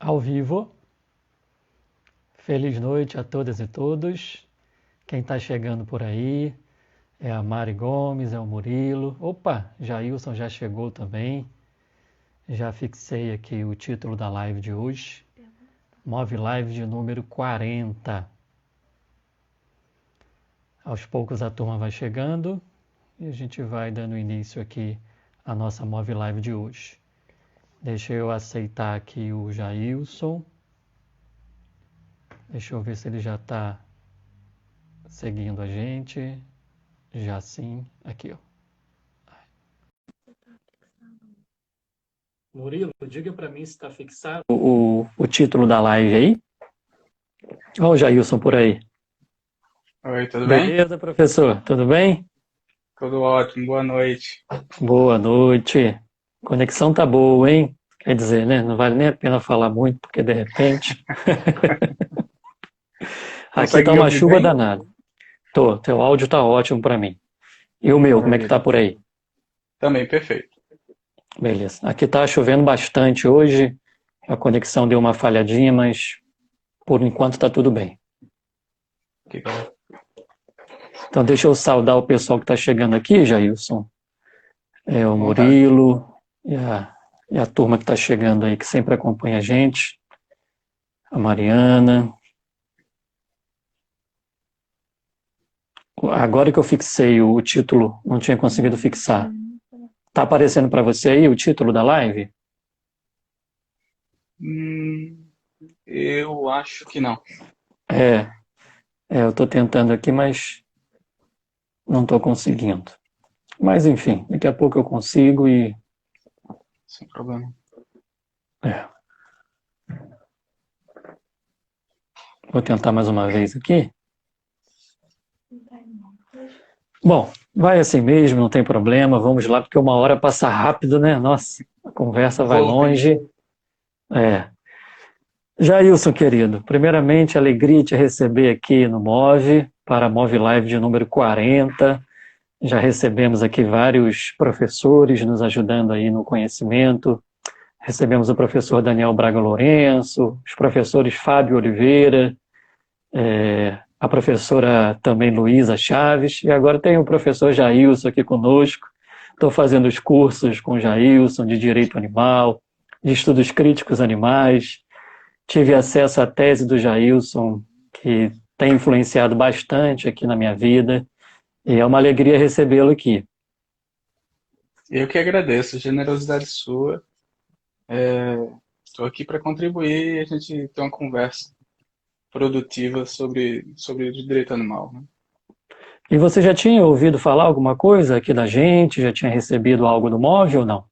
Ao vivo. Feliz noite a todas e todos. Quem está chegando por aí é a Mari Gomes, é o Murilo. Opa, Jailson já chegou também. Já fixei aqui o título da live de hoje. Move Live de número 40. Aos poucos a turma vai chegando e a gente vai dando início aqui à nossa Move Live de hoje. Deixa eu aceitar aqui o Jailson. Deixa eu ver se ele já está seguindo a gente. Já sim, aqui ó. Murilo, diga para mim se está fixado o título da live aí. Olha o Jailson por aí. Oi, tudo bem? Beleza, professor? Tudo bem? Tudo ótimo, boa noite. Boa noite. Conexão tá boa, hein? Quer dizer, né? Não vale nem a pena falar muito, porque de repente... Aqui Consegue tá me uma ouvir chuva bem? danada. Teu áudio tá ótimo para mim. E o meu, como é que tá Maravilha. por aí? Também, perfeito. Beleza. Aqui tá chovendo bastante hoje. A conexão deu uma falhadinha, mas por enquanto tá tudo bem. Que bom. Então deixa eu saudar o pessoal que está chegando aqui, Jailson. É o À vontade. Murilo e a turma que está chegando aí, que sempre acompanha a gente. A Mariana. Agora que eu fixei o título, não tinha conseguido fixar. Tá aparecendo para você aí o título da live? Hum, eu acho que não. É, eu estou tentando aqui, mas não estou conseguindo. Mas enfim, daqui a pouco eu consigo e... Sem problema. É, vou tentar mais uma vez aqui. Bom, vai assim mesmo, não tem problema, vamos lá, porque uma hora passa rápido, né? Nossa, a conversa vai Voa. longe. É. Jailson, querido, primeiramente, alegria te receber aqui no Move, para a Move Live de número 40. Já recebemos aqui vários professores nos ajudando aí no conhecimento. Recebemos o professor Daniel Braga Lourenço, os professores Fábio Oliveira, a professora também Luísa Chaves, e agora tem o professor Jailson aqui conosco. Estou fazendo os cursos com o Jailson de Direito Animal, de Estudos Críticos Animais. Tive acesso à tese do Jailson, que tem influenciado bastante aqui na minha vida, e é uma alegria recebê-lo aqui. Eu que agradeço, a generosidade sua. Estou aqui para contribuir e a gente ter uma conversa produtiva sobre o direito animal, né? E você já tinha ouvido falar alguma coisa aqui da gente? Já tinha recebido algo do móvel ou não?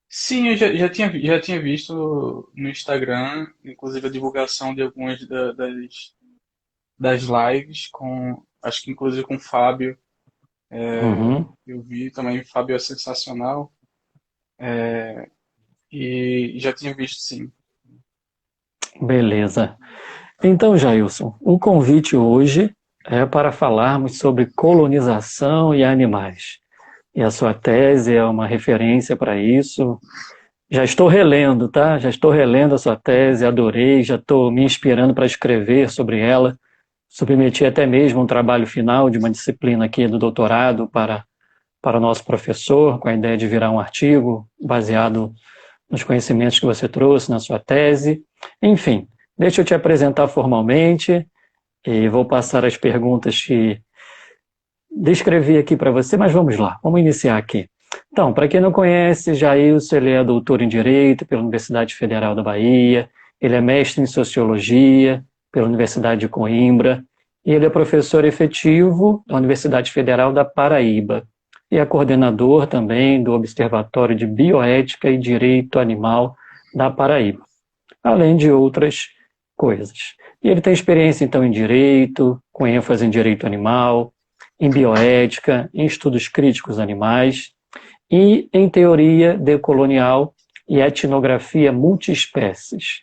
Sim, eu já tinha visto no Instagram, inclusive a divulgação de algumas das lives, acho que inclusive com o Fábio. Uhum, Eu vi também, o Fábio é sensacional. E já tinha visto, sim. beleza. Então, Jailson, o convite hoje é para falarmos sobre colonização e animais. E a sua tese é uma referência para isso. Já estou relendo, tá? Já estou relendo a sua tese, adorei, já estou me inspirando para escrever sobre ela. Submeti até mesmo um trabalho final de uma disciplina aqui do doutorado para o nosso professor, com a ideia de virar um artigo baseado nos conhecimentos que você trouxe na sua tese. Enfim, deixa eu te apresentar formalmente e vou passar as perguntas que descrevi aqui para você, mas vamos lá, vamos iniciar aqui. Então, para quem não conhece, Jailson, ele é doutor em Direito pela Universidade Federal da Bahia, ele é mestre em Sociologia pela Universidade de Coimbra, e ele é professor efetivo da Universidade Federal da Paraíba, e é coordenador também do Observatório de Bioética e Direito Animal da Paraíba, além de outras coisas. E ele tem experiência, então, em Direito, com ênfase em Direito Animal, em Bioética, em Estudos Críticos Animais, e em teoria decolonial e etnografia multiespécies.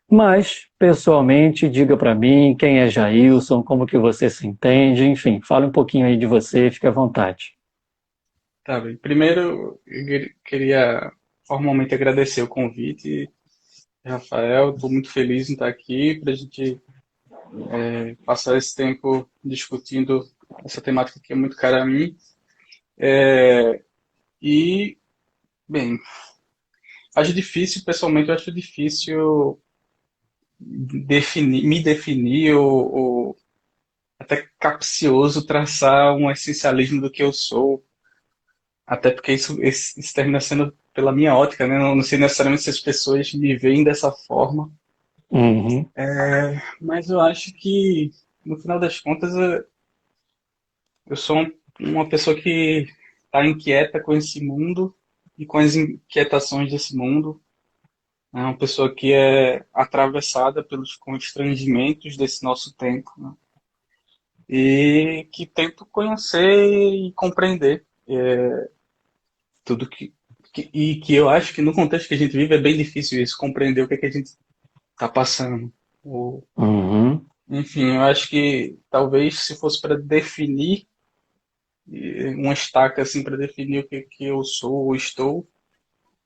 Mas, pessoalmente, diga para mim quem é Jailson, como que você se entende, enfim, fale um pouquinho aí de você, fique à vontade. Tá bem. Primeiro, eu queria formalmente agradecer o convite. Rafael. Estou muito feliz em estar aqui para a gente passar esse tempo discutindo essa temática que é muito cara a mim. É, e, bem, acho difícil, pessoalmente, eu acho difícil me definir ou até capcioso traçar um essencialismo do que eu sou, até porque isso termina sendo pela minha ótica, né? Não sei necessariamente se as pessoas me veem dessa forma, Uhum. mas eu acho que, no final das contas, eu sou uma pessoa que está inquieta com esse mundo e com as inquietações desse mundo. É uma pessoa que é atravessada pelos constrangimentos desse nosso tempo, né? E que tento conhecer e compreender tudo e que eu acho que no contexto que a gente vive é bem difícil isso, compreender o que é que a gente está passando. Uhum. Enfim, eu acho que talvez se fosse para definir uma estaca assim para definir o que que eu sou ou estou,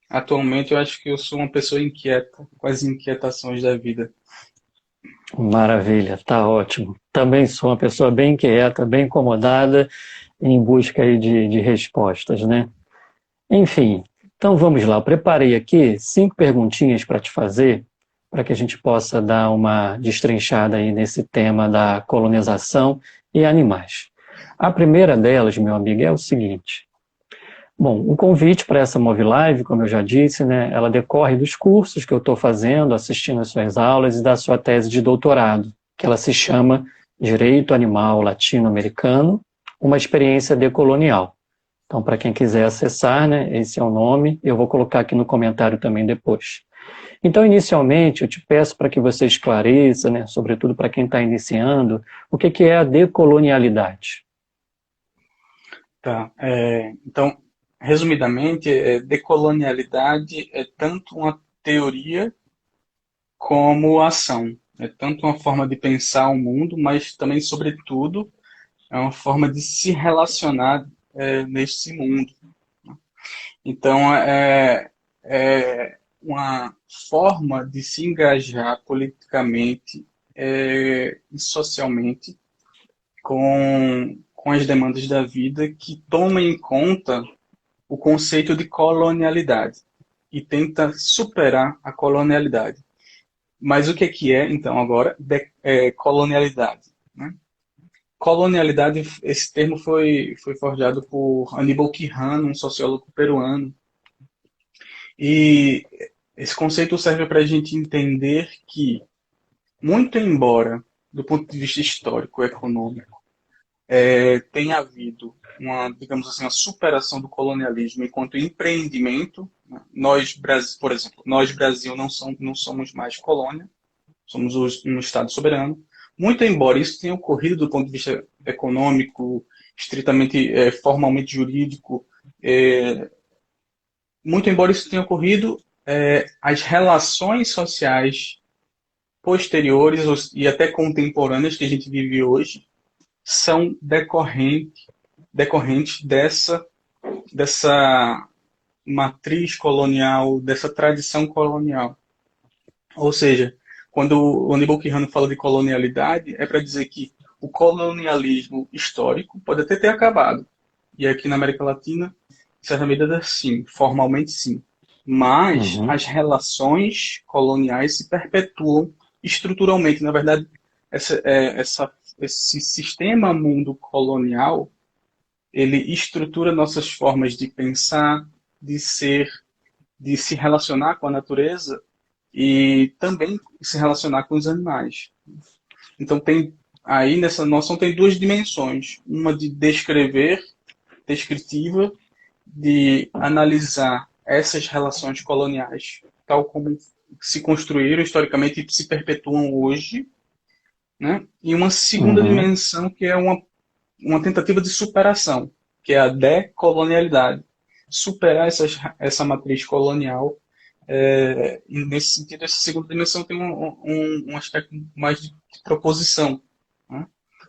atualmente eu acho que eu sou uma pessoa inquieta com as inquietações da vida. Maravilha, tá ótimo. Também sou uma pessoa bem quieta, bem incomodada, em busca aí de respostas, né? Enfim, então vamos lá. Eu preparei aqui 5 perguntinhas para te fazer, para que a gente possa dar uma destrinchada aí nesse tema da colonização e animais. A primeira delas, meu amigo, é o seguinte. Bom, o convite para essa Move Live, como eu já disse, né, ela decorre dos cursos que eu estou fazendo, assistindo às suas aulas e da sua tese de doutorado, que ela se chama Direito Animal Latino-Americano, uma experiência decolonial. Então, para quem quiser acessar, né, esse é o nome, eu vou colocar aqui no comentário também depois. Então, inicialmente, eu te peço para que você esclareça, né, sobretudo para quem está iniciando, o que é a decolonialidade. Tá, então, resumidamente, decolonialidade é tanto uma teoria como ação. É tanto uma forma de pensar o mundo, mas também, sobretudo, é uma forma de se relacionar nesse mundo. Então, é uma forma de se engajar politicamente e socialmente com as demandas da vida que toma em conta o conceito de colonialidade e tenta superar a colonialidade. Mas o que é, então, agora, colonialidade? Né? Colonialidade, esse termo foi forjado por Aníbal Quijano, um sociólogo peruano. E esse conceito serve para a gente entender que, muito embora, do ponto de vista histórico, econômico, tenha havido uma, digamos assim, uma superação do colonialismo enquanto empreendimento, né? Nós, por exemplo, nós, Brasil, não somos mais colônia, somos um Estado soberano. Muito embora isso tenha ocorrido do ponto de vista econômico, estritamente, formalmente jurídico, é, muito embora isso tenha ocorrido, as relações sociais posteriores e até contemporâneas que a gente vive hoje são decorrentes dessa matriz colonial, dessa tradição colonial. Ou seja, quando o Aníbal Quijano fala de colonialidade, é para dizer que o colonialismo histórico pode até ter acabado. E aqui na América Latina, em certa medida, sim, formalmente sim. Mas Uhum. as relações coloniais se perpetuam estruturalmente. Na verdade, esse sistema mundo colonial, ele estrutura nossas formas de pensar, de ser, de se relacionar com a natureza e também se relacionar com os animais. Então tem aí nessa noção tem duas dimensões, uma de descritiva, de analisar essas relações coloniais, tal como se construíram historicamente e se perpetuam hoje, né? E uma segunda Uhum. dimensão que é uma tentativa de superação, que é a decolonialidade. Superar essa matriz colonial. E nesse sentido, essa segunda dimensão tem um aspecto mais de proposição, né?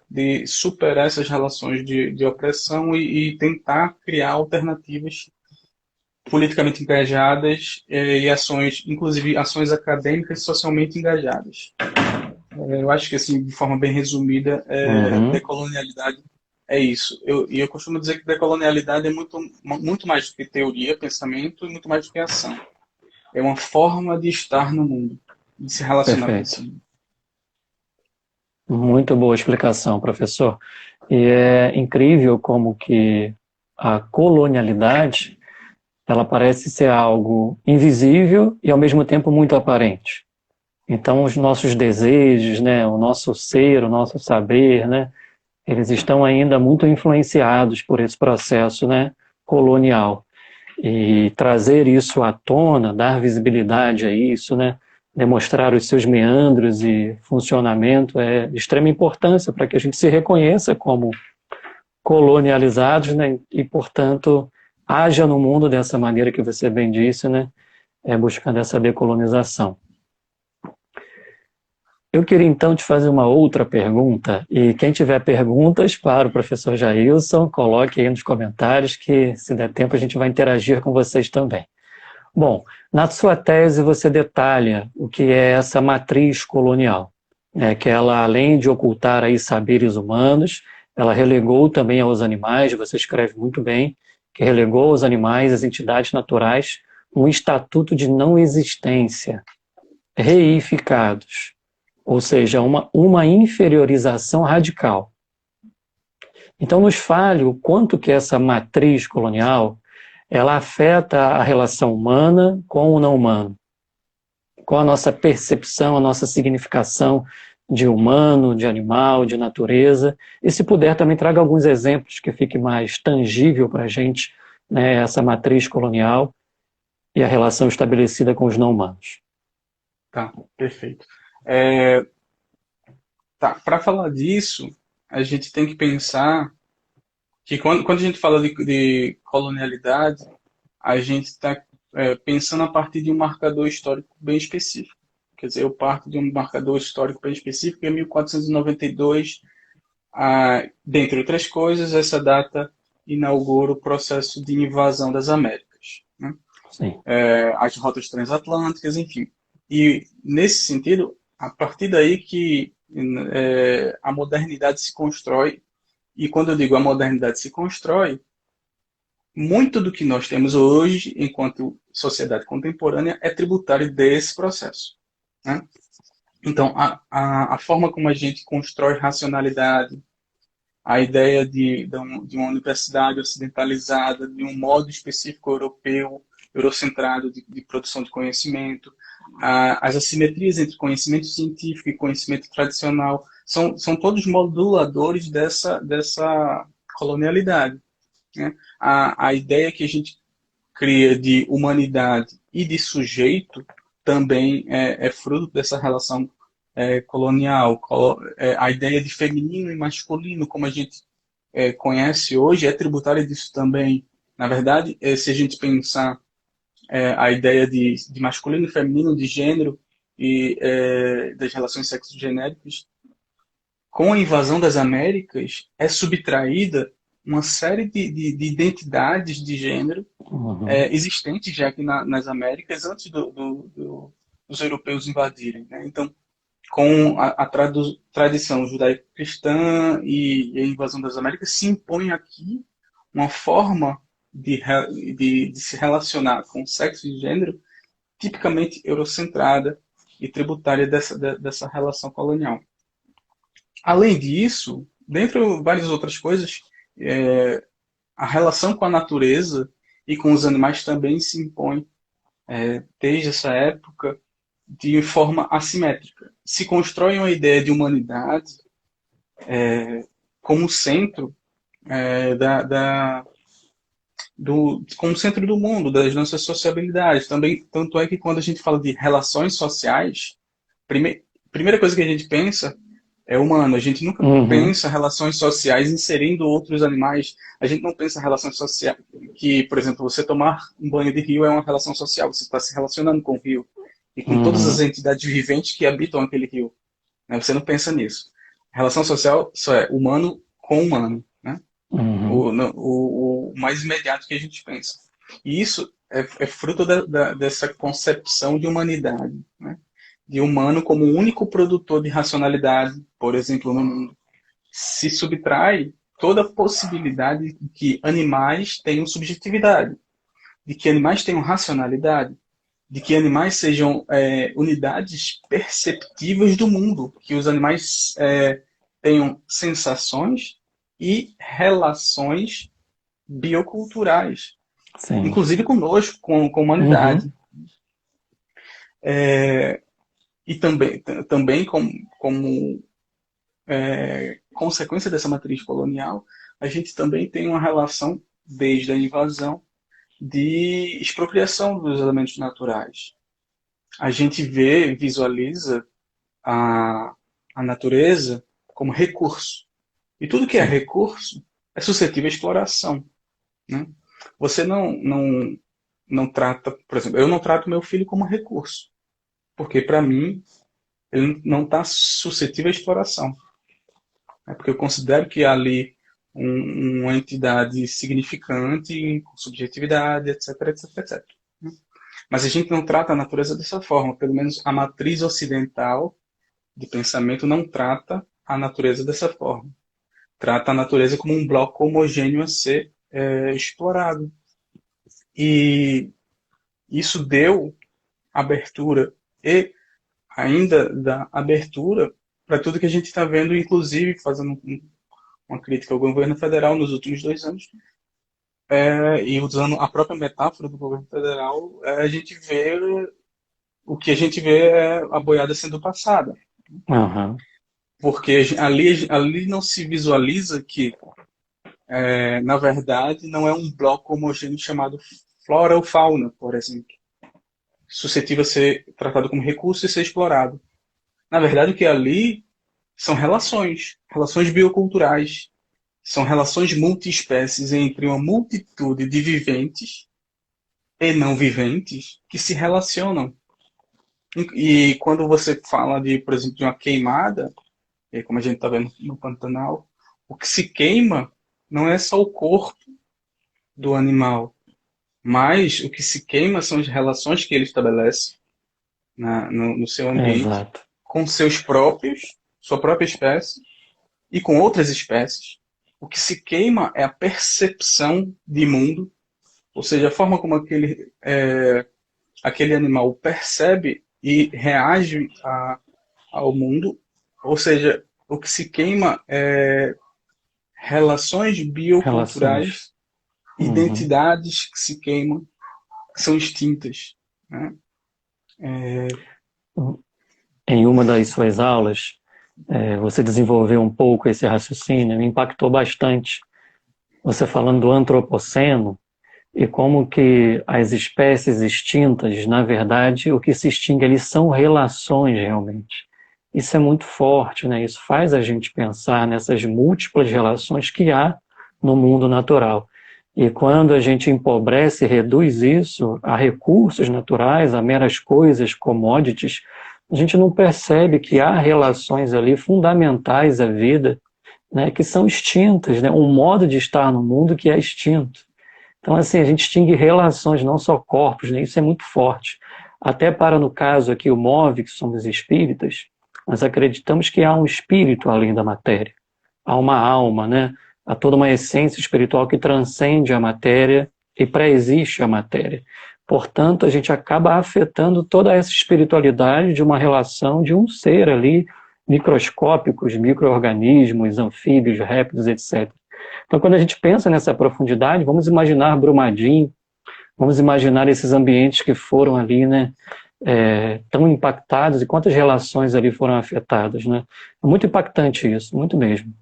De superar essas relações de opressão e tentar criar alternativas politicamente engajadas e ações, inclusive ações acadêmicas socialmente engajadas. Eu acho que, assim, de forma bem resumida, Uhum, decolonialidade é isso. E eu costumo dizer que decolonialidade é muito mais do que teoria, pensamento, e muito mais do que ação. É uma forma de estar no mundo, de se relacionar com esse perfeito. mundo. Muito boa explicação, professor. E é incrível como que a colonialidade, ela parece ser algo invisível e ao mesmo tempo muito aparente. Então, os nossos desejos, né, o nosso ser, o nosso saber, né, eles estão ainda muito influenciados por esse processo, né, colonial. E trazer isso à tona, dar visibilidade a isso, né, demonstrar os seus meandros e funcionamento é de extrema importância para que a gente se reconheça como colonializados, né, e, portanto, haja no mundo dessa maneira que você bem disse, né, buscando essa decolonização. Eu queria então te fazer uma outra pergunta, e quem tiver perguntas para o professor Jailson, coloque aí nos comentários que, se der tempo, a gente vai interagir com vocês também. Bom, na sua tese você detalha o que é essa matriz colonial, né, que ela, além de ocultar aí saberes humanos, ela relegou também aos animais, você escreve muito bem, que relegou aos animais, às entidades naturais, um estatuto de não existência, reificados, ou seja, uma inferiorização radical. Então, nos fale o quanto que essa matriz colonial ela afeta a relação humana com o não humano, com a nossa percepção, a nossa significação de humano, de animal, de natureza. E se puder, também traga alguns exemplos que fique mais tangível para a gente, né, essa matriz colonial e a relação estabelecida com os não humanos. Tá, perfeito. É, tá, para falar disso, a gente tem que pensar que quando a gente fala de colonialidade, a gente está pensando a partir de um marcador histórico bem específico. Quer dizer, eu parto de um marcador histórico bem específico, em 1492, dentre outras coisas, essa data inaugura o processo de invasão das Américas, né? Sim. As rotas transatlânticas, enfim. E, nesse sentido, a partir daí que a modernidade se constrói, e quando eu digo a modernidade se constrói, muito do que nós temos hoje, enquanto sociedade contemporânea, é tributário desse processo, né? Então, a forma como a gente constrói racionalidade, a ideia de uma universidade ocidentalizada, de um modo específico europeu, eurocentrado de produção de conhecimento, as assimetrias entre conhecimento científico e conhecimento tradicional, são todos moduladores dessa colonialidade, né? A ideia que a gente cria de humanidade e de sujeito também é fruto dessa relação colonial. A ideia de feminino e masculino, como a gente conhece hoje, é tributária disso também. Na verdade, se a gente pensar a ideia de masculino e feminino, de gênero e das relações sexogenéricas, com a invasão das Américas, é subtraída uma série de identidades de gênero Uhum. existentes já aqui nas Américas antes dos europeus invadirem, né? Então, com a tradição judaico-cristã e a invasão das Américas, se impõe aqui uma forma de se relacionar com sexo e gênero tipicamente eurocentrada e tributária dessa relação colonial. Além disso, dentre várias outras coisas, a relação com a natureza e com os animais também se impõe desde essa época de forma assimétrica. Se constrói uma ideia de humanidade como centro como centro do mundo, das nossas sociabilidades. Também, tanto é que quando a gente fala de relações sociais, primeira coisa que a gente pensa é humano. A gente nunca Uhum. pensa relações sociais inserindo outros animais. A gente não pensa relações sociais que, por exemplo, você tomar um banho de rio é uma relação social. Você está se relacionando com o rio e com todas as Uhum. entidades viventes que habitam aquele rio, né? Você não pensa nisso. Relação social só é humano com humano, né? Uhum. O mais imediato que a gente pensa. E isso é fruto dessa concepção de humanidade, né? De humano como o único produtor de racionalidade, por exemplo, no mundo. Se subtrai toda a possibilidade de que animais tenham subjetividade, de que animais tenham racionalidade, de que animais sejam unidades perceptivas do mundo, que os animais tenham sensações e relações bioculturais, Sim. inclusive conosco, com a Uhum. humanidade. E também como consequência dessa matriz colonial, a gente também tem uma relação, desde a invasão, de expropriação dos elementos naturais. A gente visualiza a, a natureza como recurso. E tudo que é Sim. recurso é suscetível à exploração, né? Você não trata, por exemplo, eu não trato meu filho como recurso, porque para mim ele não está suscetível à exploração. Né? Porque eu considero que há ali uma entidade significante, com subjetividade, etc, etc, etc. Né? Mas a gente não trata a natureza dessa forma, pelo menos a matriz ocidental de pensamento não trata a natureza dessa forma. Trata a natureza como um bloco homogêneo a ser explorado. E isso deu abertura e ainda dá abertura para tudo que a gente está vendo, inclusive fazendo uma crítica ao governo federal nos últimos 2 anos, e usando a própria metáfora do governo federal, a gente vê o que a gente vê é a boiada sendo passada. Aham. Porque ali não se visualiza que, na verdade, não é um bloco homogêneo chamado flora ou fauna, por exemplo, suscetível a ser tratado como recurso e ser explorado. Na verdade, o que é ali são relações bioculturais, são relações multiespécies entre uma multitude de viventes e não viventes que se relacionam. E quando você fala de, por exemplo, de uma queimada, como a gente está vendo no Pantanal, o que se queima não é só o corpo do animal, mas o que se queima são as relações que ele estabelece no seu ambiente Exato. com seus próprios, sua própria espécie e com outras espécies. O que se queima é a percepção de mundo, ou seja, a forma como aquele animal percebe e reage ao mundo, ou seja, o que se queima é relações Relações. bioculturais, Uhum. identidades que se queimam, que são extintas. Né? Em uma das suas aulas, você desenvolveu um pouco esse raciocínio, me impactou bastante. Você falando do antropoceno e como que as espécies extintas, na verdade, o que se extingue ali são relações realmente. Isso é muito forte, né? Isso faz a gente pensar nessas múltiplas relações que há no mundo natural. E quando a gente empobrece e reduz isso a recursos naturais, a meras coisas, commodities, a gente não percebe que há relações ali fundamentais à vida, né, que são extintas, né? Um modo de estar no mundo que é extinto. Então, assim, a gente extingue relações, não só corpos, né? Isso é muito forte. Até para, no caso aqui, o MOVE, que somos espíritas, nós acreditamos que há um espírito além da matéria. Há uma alma, né? Há toda uma essência espiritual que transcende a matéria e pré-existe a matéria. Portanto, a gente acaba afetando toda essa espiritualidade de uma relação de um ser ali, microscópicos, micro-organismos, anfíbios, répteis, etc. Então, quando a gente pensa nessa profundidade, vamos imaginar Brumadinho, vamos imaginar esses ambientes que foram ali, né, tão impactados e quantas relações ali foram afetadas, né? É muito impactante isso, muito mesmo.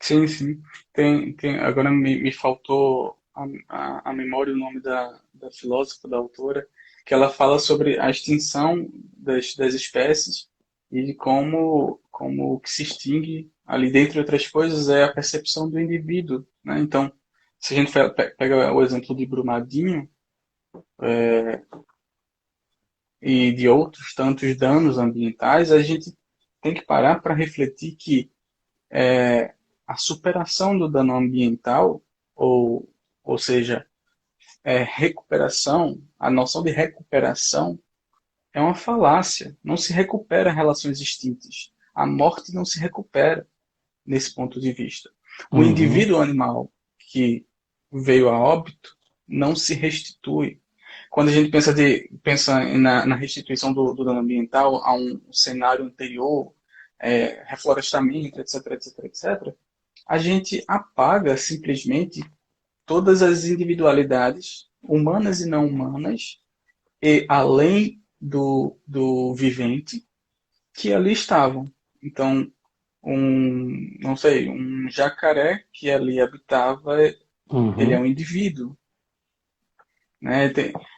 Sim, sim. Agora me faltou a memória o nome da filósofa, da autora, que ela fala sobre a extinção das espécies e de como o que se extingue ali, dentre outras coisas, é a percepção do indivíduo, né? Então, se a gente pega o exemplo de Brumadinho e de outros tantos danos ambientais, a gente tem que parar para refletir que a superação do dano ambiental, ou seja, recuperação, a noção de recuperação é uma falácia. Não se recupera relações extintas. A morte não se recupera nesse ponto de vista. O Uhum. indivíduo animal que veio a óbito não se restitui. Quando a gente pensa na restituição do dano ambiental a um cenário anterior, reflorestamento, etc, etc, etc, a gente apaga simplesmente todas as individualidades, humanas e não humanas, e além do vivente, que ali estavam. Então, não sei, um jacaré que ali habitava, ele é Uhum. um indivíduo, né?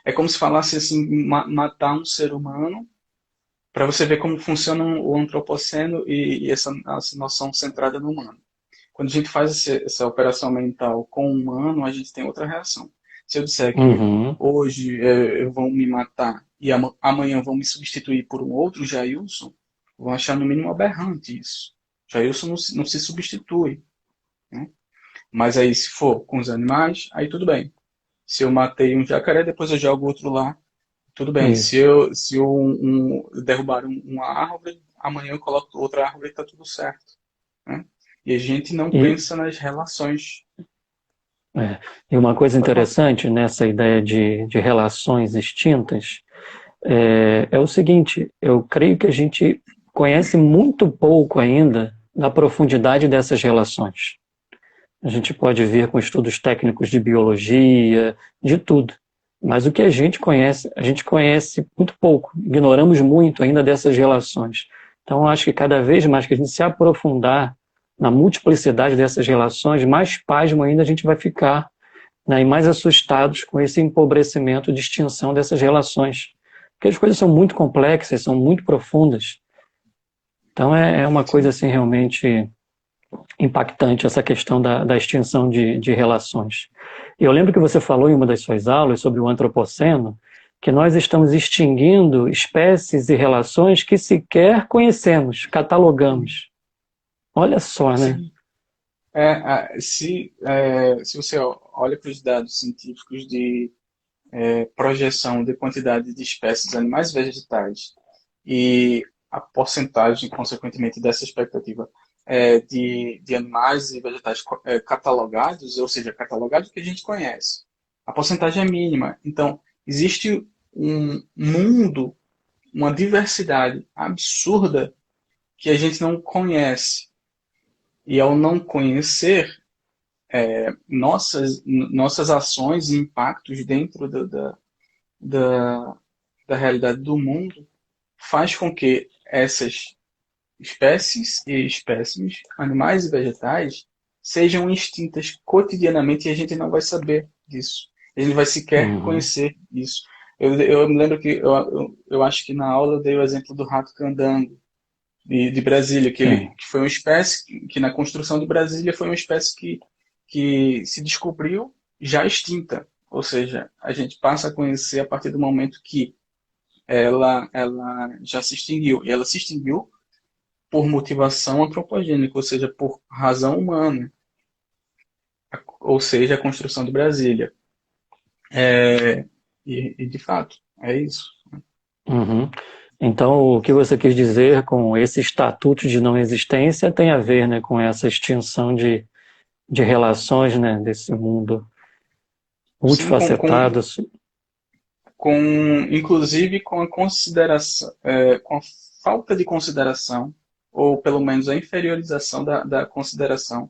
É como se falasse assim, matar um ser humano, para você ver como funciona o antropoceno e essa noção centrada no humano. Quando a gente faz essa operação mental com o humano, a gente tem outra reação. Se eu disser que Uhum. hoje vão me matar e amanhã vão me substituir por um outro Jailson, vão achar no mínimo aberrante isso. Jailson não se substitui, né? Mas aí, se for com os animais, aí tudo bem. Se eu matei um jacaré, depois eu jogo outro lá, tudo bem. Isso. Se eu derrubar uma árvore, amanhã eu coloco outra árvore e está tudo certo, né? E a gente não E, pensa nas relações. é, e uma coisa Pode falar. interessante nessa ideia de relações extintas é o seguinte: eu creio que a gente conhece muito pouco ainda da profundidade dessas relações. A gente pode ver com estudos técnicos de biologia, de tudo. Mas o que a gente conhece muito pouco, ignoramos muito ainda dessas relações. Então, acho que cada vez mais que a gente se aprofundar na multiplicidade dessas relações, mais pasmo ainda a gente vai ficar, né, e mais assustados com esse empobrecimento de extinção dessas relações. Porque as coisas são muito complexas, são muito profundas. Então, é uma coisa Sim, assim realmente impactante essa questão da extinção de relações. E eu lembro que você falou em uma das suas aulas sobre o antropoceno, que nós estamos extinguindo espécies e relações que sequer conhecemos, catalogamos. Olha só, né? sim. Se você olha para os dados científicos de projeção de quantidade de espécies animais e vegetais e a porcentagem, consequentemente, dessa expectativa de animais e vegetais catalogados, ou seja, catalogados que a gente conhece, a porcentagem é mínima. Então, existe um mundo, uma diversidade absurda que a gente não conhece. E ao não conhecer, nossas ações e impactos dentro da, da realidade do mundo faz com que essas espécies e espécimes, animais e vegetais, sejam extintas cotidianamente e a gente não vai saber disso. A gente vai sequer Uhum. conhecer isso. Eu me lembro que eu acho que na aula eu dei o exemplo do rato candango de Brasília, Sim. que foi uma espécie que na construção de Brasília foi uma espécie que se descobriu já extinta. Ou seja, a gente passa a conhecer a partir do momento que ela já se extinguiu. E ela se extinguiu por motivação antropogênica, ou seja, por razão humana, ou seja, a construção de Brasília. E de fato, é isso. Uhum. Então, o que você quis dizer com esse estatuto de não existência tem a ver, né, com essa extinção de relações, né, desse mundo Sim, multifacetado. inclusive com a consideração, com a falta de consideração, ou pelo menos a inferiorização da consideração,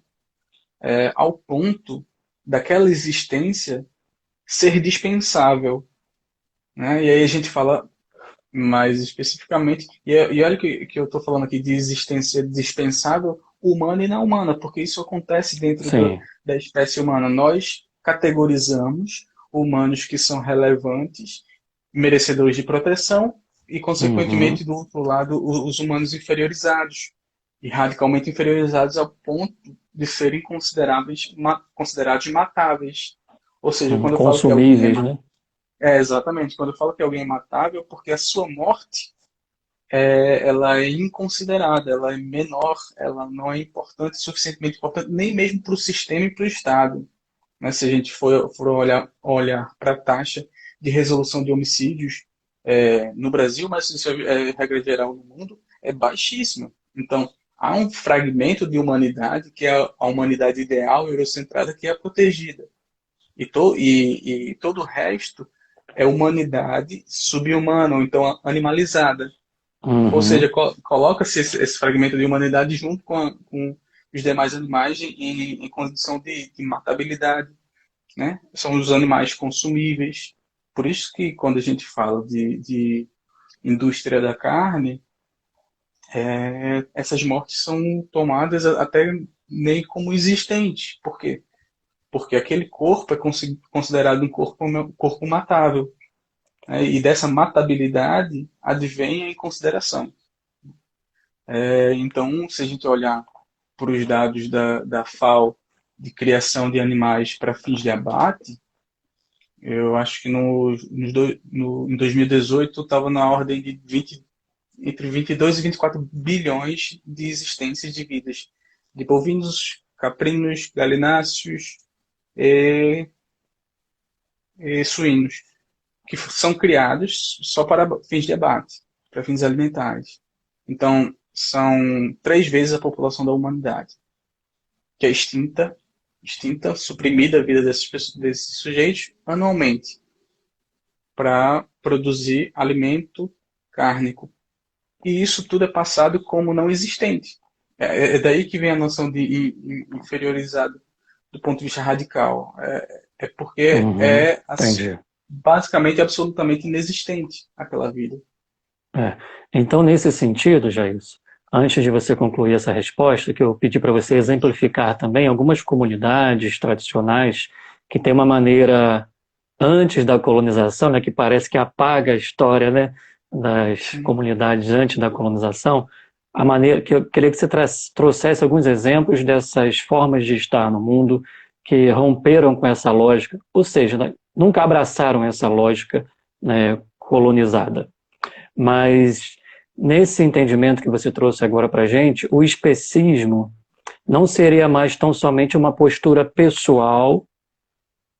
ao ponto daquela existência ser dispensável, né? E aí a gente fala mais especificamente, e olha que eu estou falando aqui de existência dispensável humana e não humana, porque isso acontece dentro Sim. da espécie humana. Nós categorizamos humanos que são relevantes, merecedores de proteção, e, Uhum. consequentemente, do outro lado, os humanos inferiorizados, e radicalmente inferiorizados ao ponto de serem considerados matáveis. Ou seja, quando eu falo que alguém Consumíveis, né? exatamente. Quando eu falo que alguém é matável, porque a sua morte ela é inconsiderada, ela é menor, ela não é importante, suficientemente importante, nem mesmo para o sistema e para o Estado. né? Se a gente for olhar para a taxa de resolução de homicídios no Brasil, mas isso é regra geral no mundo, é baixíssima. Então, há um fragmento de humanidade, que é a humanidade ideal, eurocentrada, que é protegida. E todo o resto é humanidade subhumana, ou então animalizada. Ou seja, Uhum. coloca-se esse fragmento de humanidade junto com os demais animais em condição de matabilidade, né? São os animais consumíveis. Por isso que quando a gente fala de indústria da carne, essas mortes são tomadas até nem como existentes. Por quê? Porque aquele corpo é considerado um corpo matável, né? E dessa matabilidade advém a inconsideração. Então, se a gente olhar para os dados da FAO de criação de animais para fins de abate, eu acho que em 2018 estava na ordem de entre 22 e 24 bilhões de existências de vidas, de bovinos, caprinos, galináceos e, e suínos, que são criados só para fins de abate, para fins alimentares. Então, são 3 vezes a população da humanidade, que é extinta, suprimida a vida desses sujeitos anualmente, para produzir alimento cárnico. E isso tudo é passado como não existente. É daí que vem a noção de inferiorizado do ponto de vista radical. É porque Uhum. Entendi. basicamente absolutamente inexistente aquela vida. É. Então, nesse sentido, Jailson, antes de você concluir essa resposta, que eu pedi para você exemplificar também algumas comunidades tradicionais que têm uma maneira antes da colonização, né, que parece que apaga a história, né, das Sim. comunidades antes da colonização, a maneira que eu queria que você trouxesse alguns exemplos dessas formas de estar no mundo que romperam com essa lógica, ou seja, né, nunca abraçaram essa lógica, né, colonizada. Mas nesse entendimento que você trouxe agora para a gente, o especismo não seria mais tão somente uma postura pessoal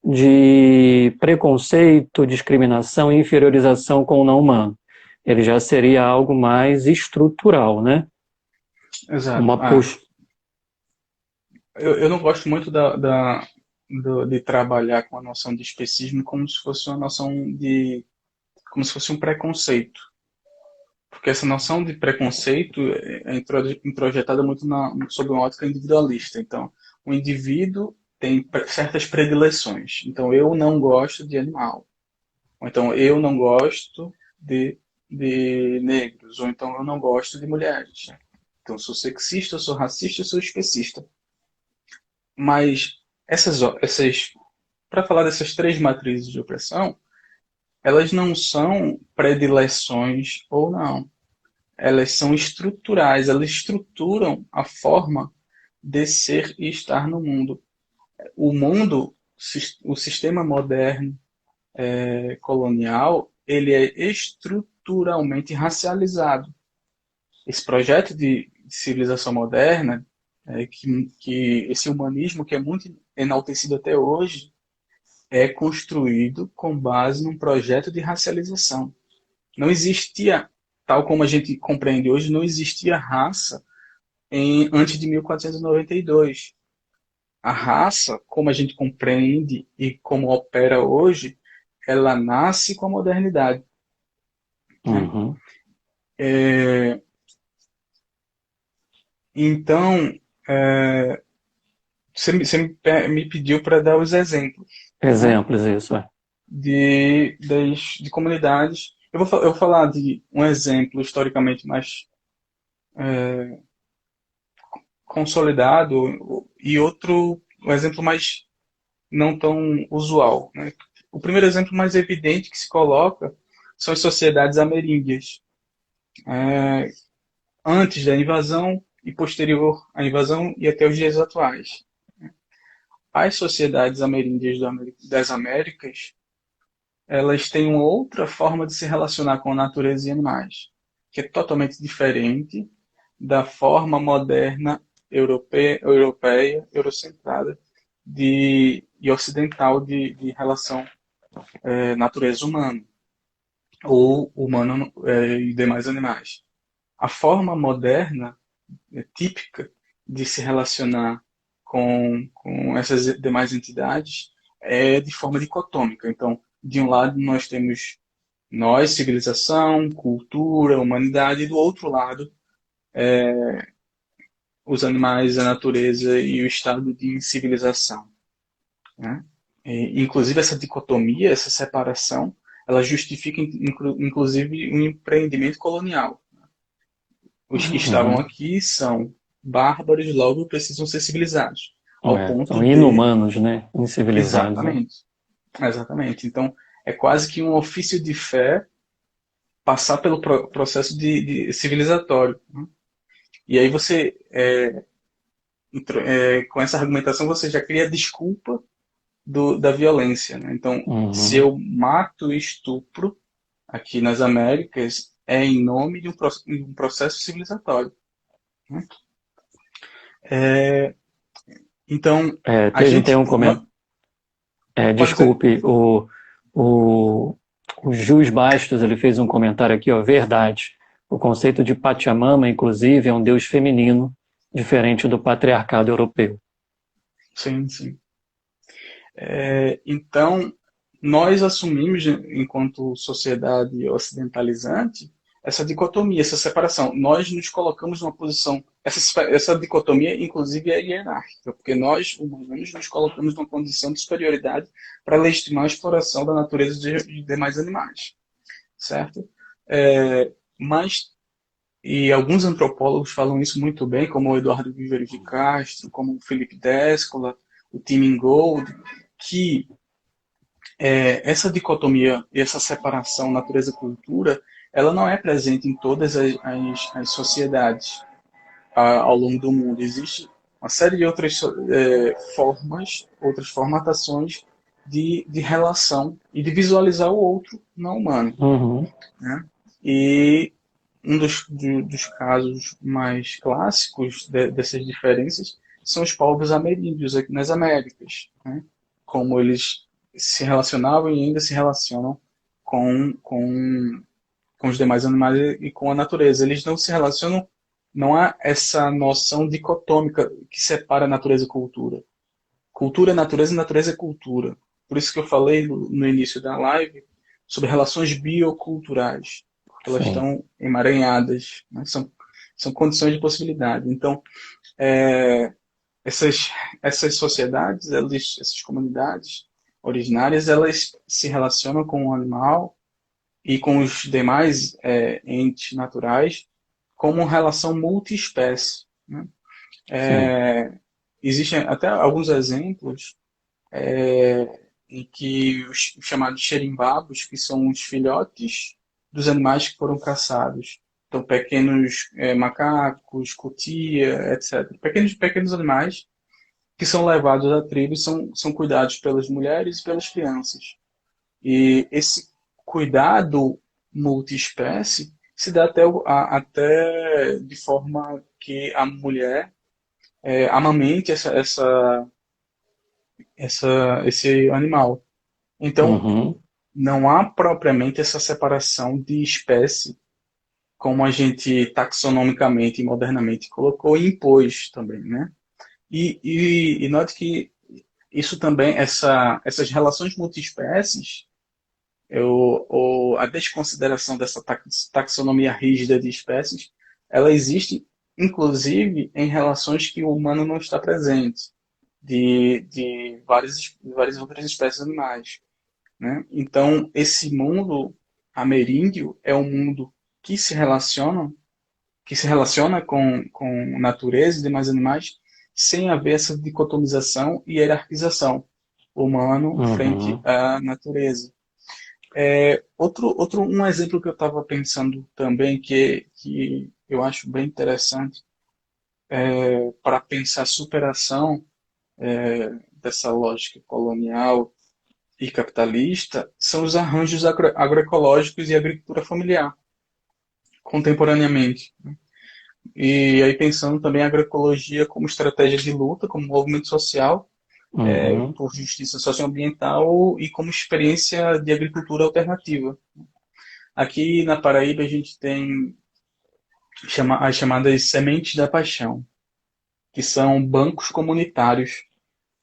de preconceito, discriminação e inferiorização com o não humano. Ele já seria algo mais estrutural, né? Exato. Uma post... Eu não gosto muito de trabalhar com a noção de especismo como se fosse uma noção como se fosse um preconceito. Porque essa noção de preconceito é introjetada muito sob uma ótica individualista. Então, o indivíduo tem certas predileções. Então, eu não gosto de animal. Ou então, eu não gosto de negros. Ou então, eu não gosto de mulheres. Então, eu sou sexista, eu sou racista, eu sou especista. Mas para falar dessas 3 matrizes de opressão, elas não são predileções ou não. Elas são estruturais, elas estruturam a forma de ser e estar no mundo. O mundo, o sistema moderno colonial, ele é estruturalmente racializado. Esse projeto de civilização moderna, que esse humanismo que é muito enaltecido até hoje, é construído com base num projeto de racialização. Não existia, tal como a gente compreende hoje, não existia raça antes de 1492. A raça, como a gente compreende e como opera hoje, ela nasce com a modernidade, né? Uhum. Então, você me pediu para dar os exemplos, né, Exemplos, isso é. de comunidades. Eu vou falar de um exemplo historicamente mais consolidado e outro, um exemplo mais não tão usual, né? O primeiro exemplo mais evidente que se coloca são as sociedades ameríndias, é, antes da invasão e posterior à invasão e até os dias atuais. As sociedades ameríndias das Américas, elas têm uma outra forma de se relacionar com a natureza e animais, que é totalmente diferente da forma moderna europeia eurocentrada e ocidental de relação natureza-humano, ou humano e demais animais. A forma moderna, típica, de se relacionar com essas demais entidades é de forma dicotômica. Então, de um lado, nós temos nós, civilização, cultura, humanidade, e do outro lado, os animais, a natureza e o estado de incivilização, né? Inclusive, essa dicotomia, essa separação, ela justifica, inclusive, um empreendimento colonial. Os que estavam Uhum. aqui são bárbaros, logo precisam ser civilizados. Ao ponto São de. inumanos, né? Incivilizados, né? Exatamente, exatamente. Então, é quase que um ofício de fé passar pelo processo de civilizatório, né? E aí você, com essa argumentação, você já cria a desculpa da violência, né? Então, se Uhum. eu mato e estupro aqui nas Américas, é em nome de um processo civilizatório, né? Então, É, a tem gente. um comentário. Pode dizer. Desculpe, o, o Jus Bastos ele fez um comentário aqui, ó, verdade. O conceito de Pachamama, inclusive, é um deus feminino, diferente do patriarcado europeu. Sim, sim. Então, nós assumimos, enquanto sociedade ocidentalizante, essa dicotomia, essa separação. Nós nos colocamos numa posição. Essa dicotomia, inclusive, é hierárquica, porque nós, humanos, nos colocamos numa condição de superioridade para legitimar a exploração da natureza de demais animais, certo? Mas, e alguns antropólogos falam isso muito bem, como o Eduardo Viveri de Castro, como o Felipe Descola, o Tim Ingold, que essa dicotomia e essa separação natureza-cultura, ela não é presente em todas as sociedades ao longo do mundo. Existe uma série de outras formas, outras formatações de relação e de visualizar o outro não humano, Uhum. né? E um dos casos mais clássicos dessas diferenças são os povos ameríndios aqui nas Américas, né? Como eles se relacionavam e ainda se relacionam com os demais animais e com a natureza. Eles não se relacionam, não há essa noção dicotômica que separa natureza e cultura. Cultura é natureza e natureza é cultura. Por isso que eu falei no início da live sobre relações bioculturais, porque elas Sim. estão emaranhadas, né? São condições de possibilidade. Então, é, essas sociedades, essas comunidades originárias, elas se relacionam com o animal e com os demais entes naturais como relação multiespécie, né? Sim. Existem até alguns exemplos em que os chamados xerimbabos, que são os filhotes dos animais que foram caçados, então pequenos macacos, cutia, etc. Pequenos animais que são levados à tribo e são cuidados pelas mulheres e pelas crianças. E esse cuidado multiespécie se dá até de forma que a mulher amamente esse animal. Então, Uhum. não há propriamente essa separação de espécie, como a gente taxonomicamente e modernamente colocou e impôs também, né? E note que isso também, essas relações multiespécies, ou a desconsideração dessa taxonomia rígida de espécies, ela existe inclusive em relações que o humano não está presente, de várias outras espécies animais, né? Então, esse mundo ameríndio é um mundo que se relaciona, com natureza e demais animais, sem haver essa dicotomização e hierarquização, humano frente Uhum. à natureza. Um exemplo que eu estava pensando também, que eu acho bem interessante, para pensar a superação dessa lógica colonial e capitalista, são os arranjos agroecológicos e agricultura familiar, contemporaneamente. E aí pensando também a agroecologia como estratégia de luta, como movimento social, Uhum. por justiça socioambiental e como experiência de agricultura alternativa. Aqui na Paraíba a gente tem as chamadas Sementes da Paixão, que são bancos comunitários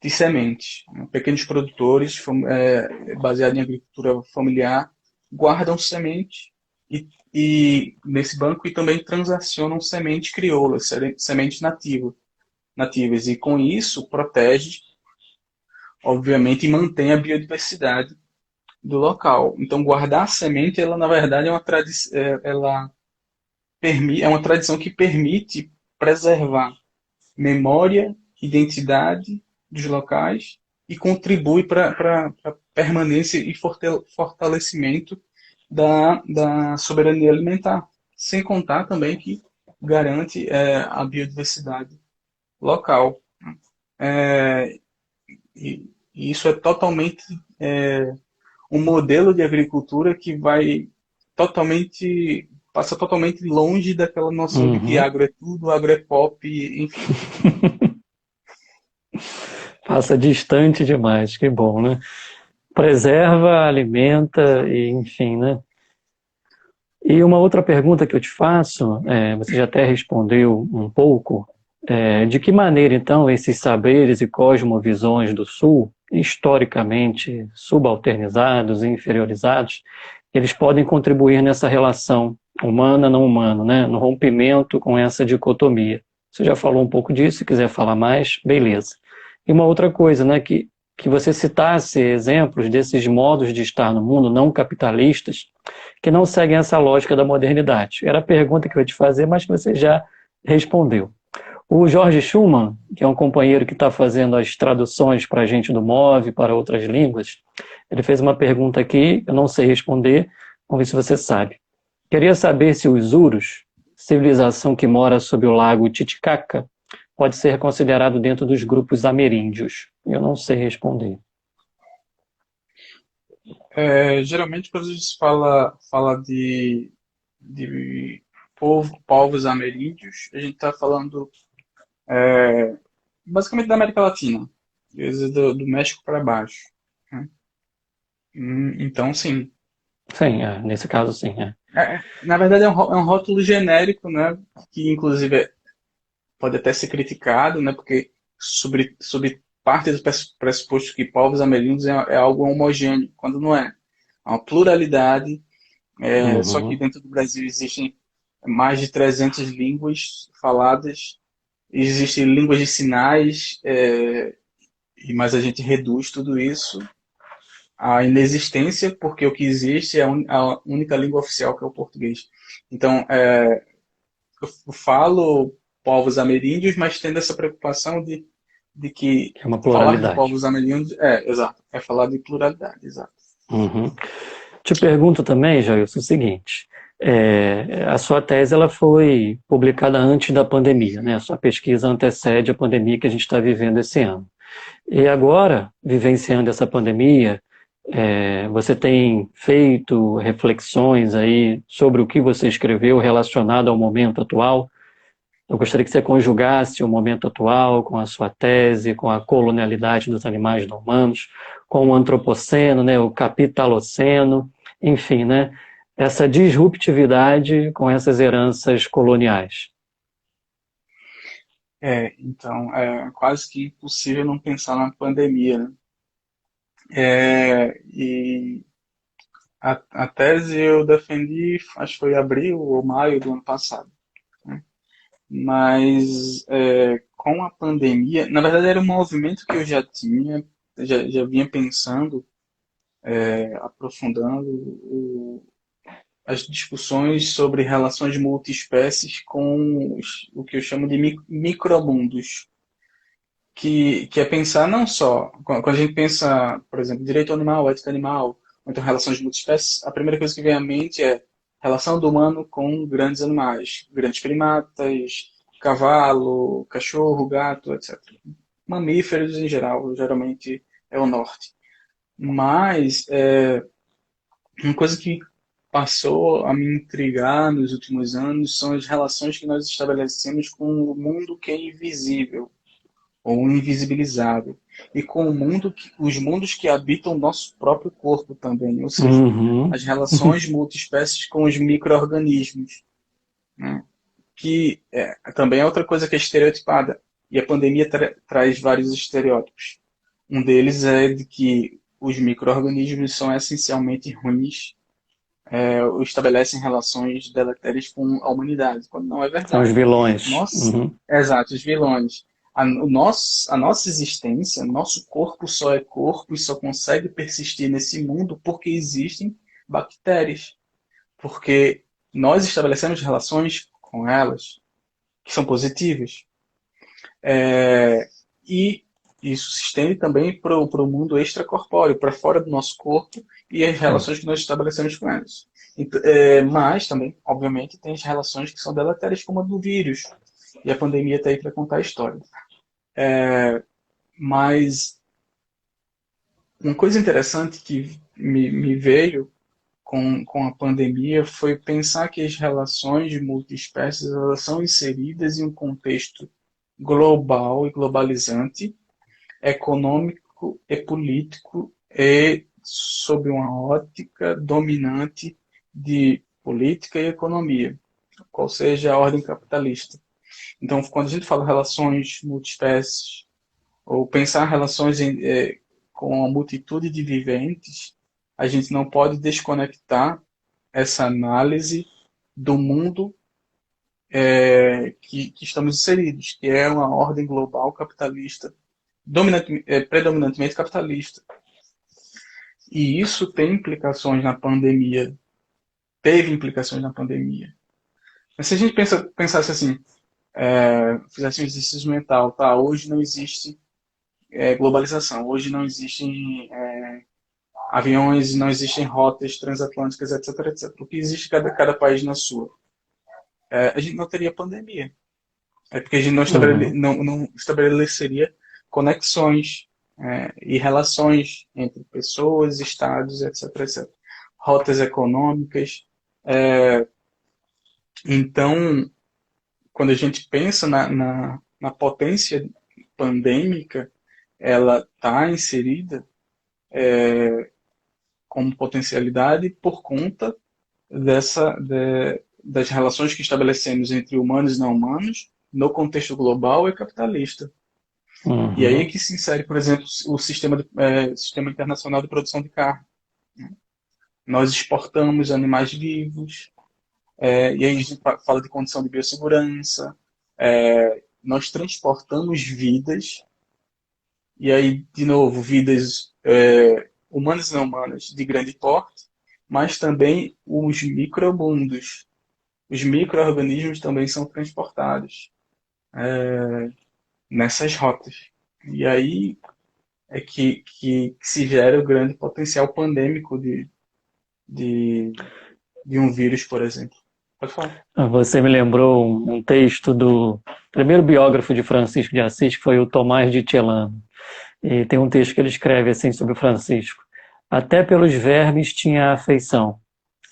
de sementes. Pequenos produtores, baseados em agricultura familiar, guardam sementes e nesse banco e também transacionam sementes crioulas, sementes nativas. E com isso protege, obviamente, e mantém a biodiversidade do local. Então, guardar a semente, ela na verdade é uma tradição, é uma tradição que permite preservar memória, identidade dos locais e contribui para a permanência e fortalecimento da soberania alimentar. Sem contar também que garante a biodiversidade local. É, e isso é totalmente um modelo de agricultura que vai passa totalmente longe daquela noção de que Uhum. agro é tudo, agro é pop, enfim. Passa distante demais, que bom, né? Preserva, alimenta e enfim, né? E uma outra pergunta que eu te faço, você já até respondeu um pouco, de que maneira então esses saberes e cosmovisões do Sul, historicamente subalternizados e inferiorizados, eles podem contribuir nessa relação humana-não humano, né? No rompimento com essa dicotomia. Você já falou um pouco disso, se quiser falar mais, beleza. E uma outra coisa, né, que você citasse exemplos desses modos de estar no mundo não capitalistas, que não seguem essa lógica da modernidade. Era a pergunta que eu ia te fazer, mas que você já respondeu. O Jorge Schumann, que é um companheiro que está fazendo as traduções para a gente do MOVE para outras línguas, ele fez uma pergunta aqui, eu não sei responder, vamos ver se você sabe. Queria saber se os Urus, civilização que mora sob o lago Titicaca, pode ser considerado dentro dos grupos ameríndios. Eu não sei responder. Geralmente, quando a gente fala de povos ameríndios, a gente está falando basicamente da América Latina, às vezes do México para baixo, né? Então, sim. Sim, nesse caso sim. Na verdade, é um rótulo genérico, né? Que inclusive pode até ser criticado, né? Porque sobre parte do pressuposto que povos ameríndios é algo homogêneo, quando não é. Há uma pluralidade. Só que Uhum. dentro do Brasil existem mais de 300 línguas faladas, existem línguas de sinais, mas a gente reduz tudo isso à inexistência, porque o que existe é a única língua oficial, que é o português. Então, eu falo povos ameríndios, mas tendo essa preocupação de que É uma falar de pluralidade. povos ameríndios, exato, é falar de pluralidade, exato. Uhum. Te pergunto também, Jailson, o seguinte: a sua tese ela foi publicada antes da pandemia, né? A sua pesquisa antecede a pandemia que a gente está vivendo esse ano. E agora, vivenciando essa pandemia, você tem feito reflexões aí sobre o que você escreveu relacionado ao momento atual? Eu gostaria que você conjugasse o momento atual com a sua tese, com a colonialidade dos animais não humanos, com o antropoceno, né, o capitaloceno, enfim, né, essa disruptividade com essas heranças coloniais. Então, é quase que impossível não pensar na pandemia, né? E a tese eu defendi, acho que foi abril ou maio do ano passado, né? Mas com a pandemia, na verdade era um movimento que eu já tinha, já vinha pensando, aprofundando as discussões sobre relações multiespécies com o que eu chamo de micromundos, que é pensar não só, quando a gente pensa, por exemplo, direito animal, ética animal, ou então relações multiespécies, a primeira coisa que vem à mente é relação do humano com grandes animais, grandes primatas, cavalo, cachorro, gato, etc. Mamíferos em geral, geralmente é o norte. Mas uma coisa que passou a me intrigar nos últimos anos são as relações que nós estabelecemos com o mundo que é invisível. ou invisibilizado, e com os mundos que habitam o nosso próprio corpo também, ou seja, Uhum. as relações multiespécies com os micro-organismos, né? Que também é outra coisa que é estereotipada, e a pandemia traz vários estereótipos. Um deles é de que os micro-organismos são essencialmente ruins, ou estabelecem relações deletérias com a humanidade, quando não é São os verdade. vilões. Nós, Uhum. exato, os vilões. A nossa existência, nosso corpo só é corpo e só consegue persistir nesse mundo porque existem bactérias. Porque nós estabelecemos relações com elas que são positivas. E isso se estende também para o mundo extracorpóreo, para fora do nosso corpo e as Sim. relações que nós estabelecemos com elas. Mas também, obviamente, tem as relações que são deletérias, como a do vírus. E a pandemia está aí para contar a história. Mas uma coisa interessante que me veio com a pandemia foi pensar que as relações de multiespécies elas são inseridas em um contexto global e globalizante, econômico e político e sob uma ótica dominante de política e economia, qual seja a ordem capitalista. Então, quando a gente fala relações multiespécies, ou pensar relações com a multitude de viventes, a gente não pode desconectar essa análise do mundo que estamos inseridos, que é uma ordem global capitalista, predominantemente capitalista. E isso tem implicações na pandemia, teve implicações na pandemia. Mas se a gente pensasse assim, fizesse um exercício mental, tá? Hoje não existe globalização, hoje não existem aviões, não existem rotas transatlânticas, etc, etc. O que existe cada país na sua. A gente não teria pandemia. É porque a gente Uhum. não estabeleceria conexões e relações entre pessoas, estados, etc, etc. Rotas econômicas. Então, quando a gente pensa na potência pandêmica, ela está inserida como potencialidade por conta das relações que estabelecemos entre humanos e não humanos no contexto global e capitalista. E aí é Uhum. que se insere, por exemplo, o sistema internacional de produção de carne. Nós exportamos animais vivos, e aí a gente fala de condição de biossegurança, nós transportamos vidas, e aí, de novo, vidas humanas e não humanas de grande porte, mas também os micromundos. Os micro-organismos também são transportados nessas rotas. E aí é que se gera o grande potencial pandêmico de, de um vírus, por exemplo. Pode falar. Você me lembrou um texto do primeiro biógrafo de Francisco de Assis, que foi o Tomás de Celano. E tem um texto que ele escreve assim sobre o Francisco. Até pelos vermes tinha afeição,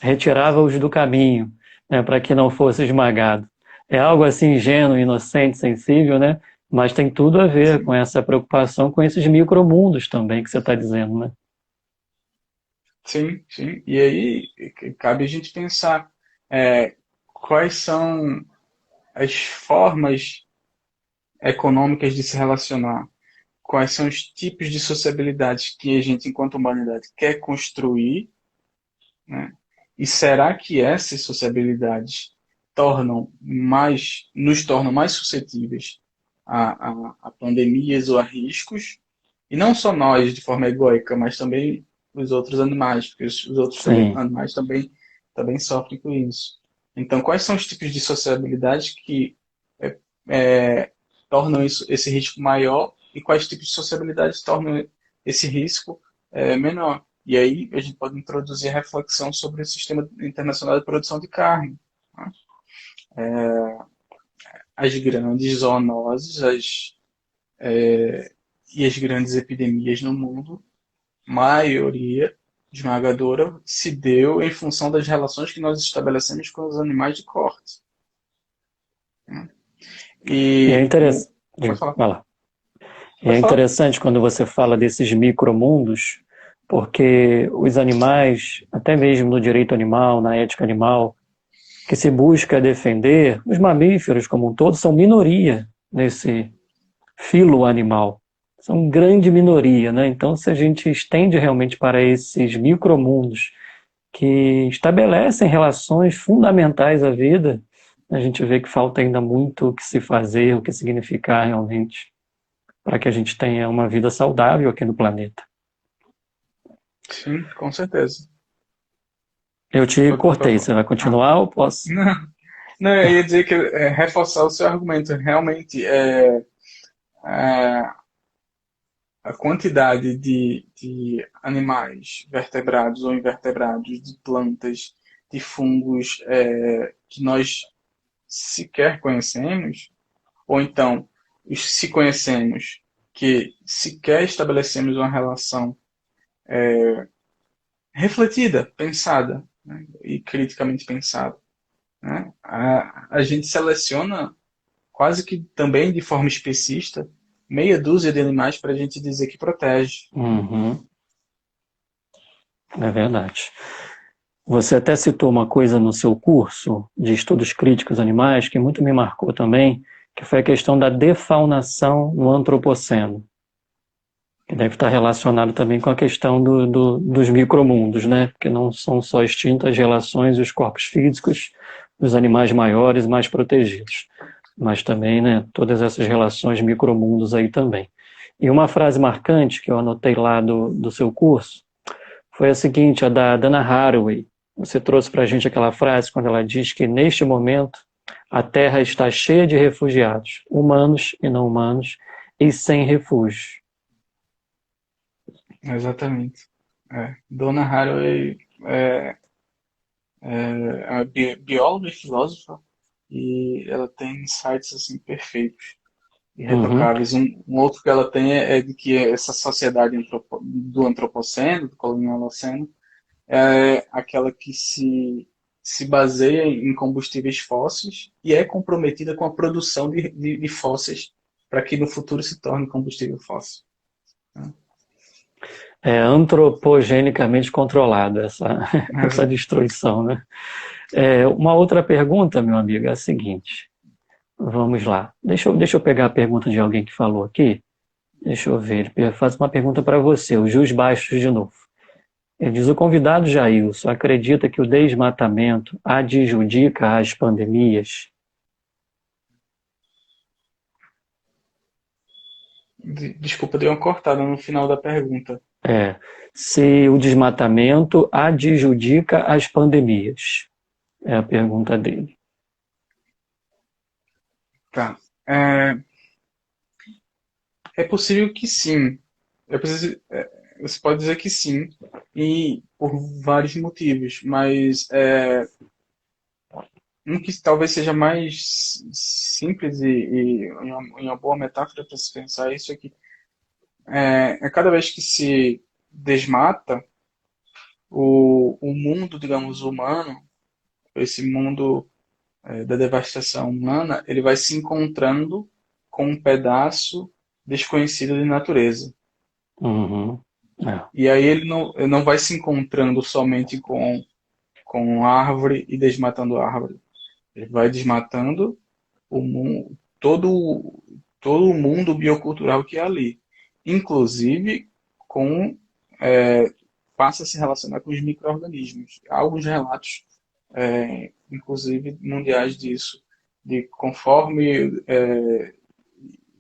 retirava-os do caminho, né, para que não fosse esmagado. É algo assim ingênuo, inocente, sensível, né? Mas tem tudo a ver com Sim, essa preocupação com esses micromundos também que você está dizendo, né? sim, sim. E aí cabe a gente pensar quais são as formas econômicas de se relacionar, quais são os tipos de sociabilidades que a gente, enquanto humanidade, quer construir, né? E será que essas sociabilidades nos tornam mais suscetíveis a pandemias ou a riscos? E não só nós, de forma egóica, mas também os outros animais, porque os outros Sim. animais também sofrem com isso. Então, quais são os tipos de sociabilidade que é, é, tornam esse risco maior e quais tipos de sociabilidade tornam esse risco menor? E aí a gente pode introduzir a reflexão sobre o sistema internacional de produção de carne, né? As grandes zoonoses e as grandes epidemias no mundo, maioria esmagadora, se deu em função das relações que nós estabelecemos com os animais de corte, né? E é E interessante. pode falar. Vai lá. E é interessante quando você fala desses micromundos, porque os animais, até mesmo no direito animal, na ética animal, que se busca defender, os mamíferos como um todo são minoria nesse filo animal. São grande minoria, né? Então, se a gente estende realmente para esses micromundos que estabelecem relações fundamentais à vida, a gente vê que falta ainda muito o que se fazer, o que significar realmente, para que a gente tenha uma vida saudável aqui no planeta. Sim, com certeza. Eu te cortei, você vai continuar ou posso? Não, não, eu ia dizer que reforçar o seu argumento. Realmente, é, a quantidade de animais vertebrados ou invertebrados, de plantas, de fungos que nós sequer conhecemos, ou então os se conhecemos, que sequer estabelecemos uma relação refletida, pensada, né, e criticamente pensada. Né? A gente seleciona quase que também de forma especista meia dúzia de animais para a gente dizer que protege. Uhum. É verdade. Você até citou uma coisa no seu curso de estudos críticos animais que muito me marcou também, que foi a questão da defaunação no antropoceno, que deve estar relacionado também com a questão dos micromundos, né? Porque não são só extintas as relações e os corpos físicos dos animais maiores, mais protegidos, mas também, né, todas essas relações micromundos aí também. E uma frase marcante que eu anotei lá do seu curso foi a seguinte, a da Dana Haraway. Você trouxe para a gente aquela frase quando ela diz que neste momento a Terra está cheia de refugiados, humanos e não humanos, e sem refúgio. Exatamente. Dona Haraway é uma bióloga e filósofa e ela tem insights assim perfeitos, Uhum, irretocáveis. Um outro que ela tem é de que essa sociedade do antropoceno, do colonialoceno, é aquela que se baseia em combustíveis fósseis e é comprometida com a produção de fósseis para que no futuro se torne combustível fóssil. Né? é antropogenicamente controlado essa Exato. destruição, né? Uma outra pergunta, meu amigo, é a seguinte. Vamos lá. Deixa eu pegar a pergunta de alguém que falou aqui. Deixa eu ver. Ele faz uma pergunta para você, o Jus Bastos de novo. Ele diz, o convidado Jailson acredita que o desmatamento adjudica as pandemias? Desculpa, dei uma cortada no final da pergunta. É, se o desmatamento adjudica as pandemias? É a pergunta dele. Tá. É possível que sim. Você pode dizer que sim, e por vários motivos, mas um que talvez seja mais simples e uma boa metáfora para se pensar isso é que cada vez que se desmata o mundo, digamos, humano, esse mundo da devastação humana, ele vai se encontrando com um pedaço desconhecido de natureza. Uhum. É. E aí ele não vai se encontrando somente com árvore e desmatando árvore. Ele vai desmatando o mundo, todo o mundo biocultural que é ali. Inclusive com passa a se relacionar com os micro-organismos. Há alguns relatos, inclusive mundiais disso, de conforme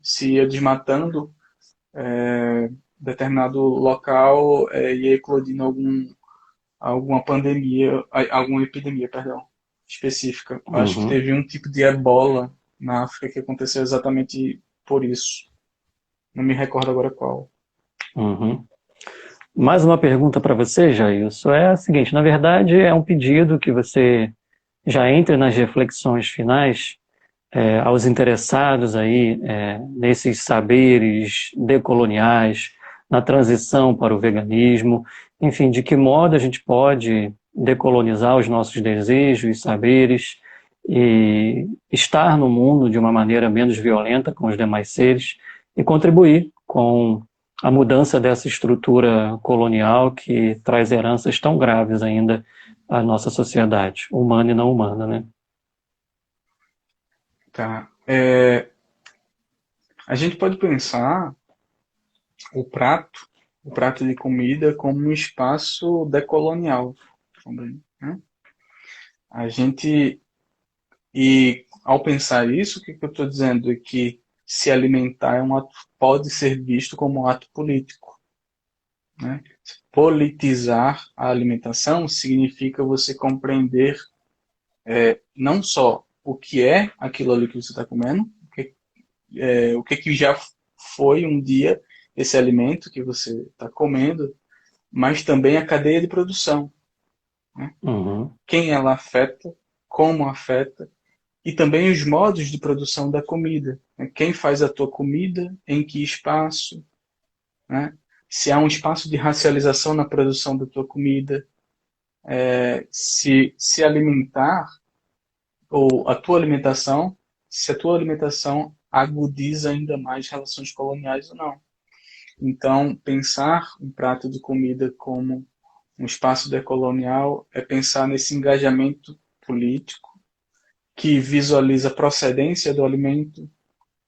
se ia desmatando determinado local ia eclodindo alguma pandemia, alguma epidemia, perdão, específica. Acho que Uhum. teve um tipo de ebola na África que aconteceu exatamente por isso. Não me recordo agora qual. Uhum. Mais uma pergunta para você, Jailson, é a seguinte, na verdade é um pedido que você já entre nas reflexões finais aos interessados aí nesses saberes decoloniais, na transição para o veganismo, enfim, de que modo a gente pode decolonizar os nossos desejos e saberes e estar no mundo de uma maneira menos violenta com os demais seres e contribuir com a mudança dessa estrutura colonial que traz heranças tão graves ainda à nossa sociedade, humana e não humana, né? Tá. A gente pode pensar o prato de comida como um espaço decolonial também, né? A gente, e ao pensar isso, o que eu estou dizendo é que se alimentar é um ato, pode ser visto como um ato político, né? Politizar a alimentação significa você compreender não só o que é aquilo ali que você está comendo, o que já foi um dia esse alimento que você está comendo, mas também a cadeia de produção, né? Uhum. Quem ela afeta, como afeta, e também os modos de produção da comida, né? Quem faz a tua comida, em que espaço, né? Se há um espaço de racialização na produção da tua comida, se alimentar, ou a tua alimentação, se a tua alimentação agudiza ainda mais relações coloniais ou não. Então, pensar um prato de comida como um espaço decolonial é pensar nesse engajamento político que visualiza a procedência do alimento,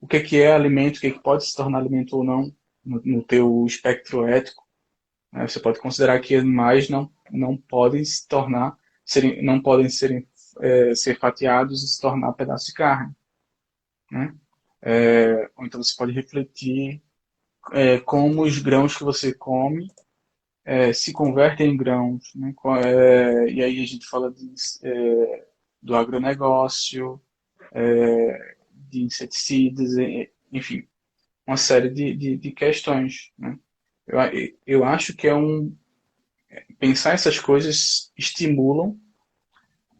o que é alimento, o que pode se tornar alimento ou não no teu espectro ético, né? Você pode considerar que animais não podem se tornar, não podem ser fatiados e se tornar pedaço de carne, né? Ou então você pode refletir como os grãos que você come se convertem em grãos, né? E aí a gente fala do agronegócio, de inseticidas, enfim, uma série de questões, né? Eu acho que pensar essas coisas estimulam,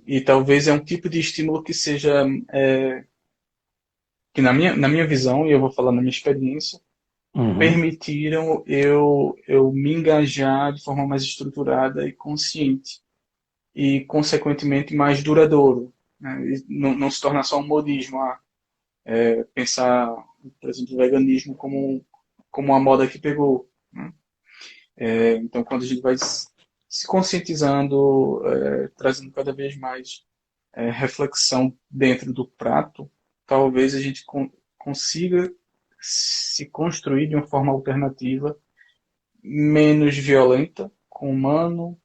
e talvez é um tipo de estímulo que seja, que na minha visão, e eu vou falar na minha experiência, Uhum. permitiram eu me engajar de forma mais estruturada e consciente, e, consequentemente, mais duradouro, né? E não se tornar só um modismo, pensar, por exemplo, o veganismo como uma moda que pegou, né? Então, quando a gente vai se conscientizando, trazendo cada vez mais reflexão dentro do prato, talvez a gente consiga se construir de uma forma alternativa, menos violenta com o humano,